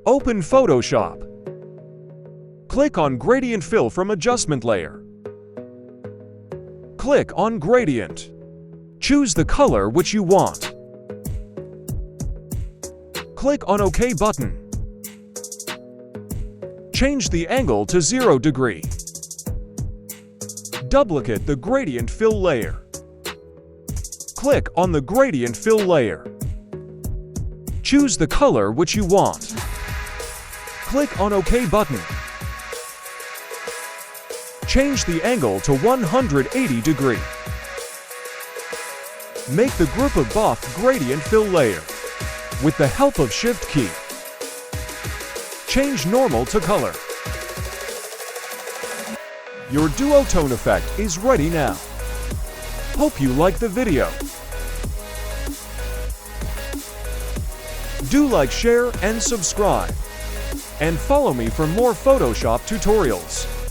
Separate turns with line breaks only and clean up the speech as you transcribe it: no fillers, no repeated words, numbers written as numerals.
Open Photoshop. Click on Gradient Fill from Adjustment Layer. Click on Gradient. Choose the color which you want. Click on OK button. Change the angle to 0 degree. Duplicate the Gradient Fill layer. Click on the Gradient Fill layer. Choose the color which you want. Click on OK button. Change the angle to 180 degree. Make the group of buff Gradient Fill layer. With the help of Shift key, change normal to color. Your duotone effect is ready now. Hope you liked the video. Do like, share, and subscribe. And follow me for more Photoshop tutorials.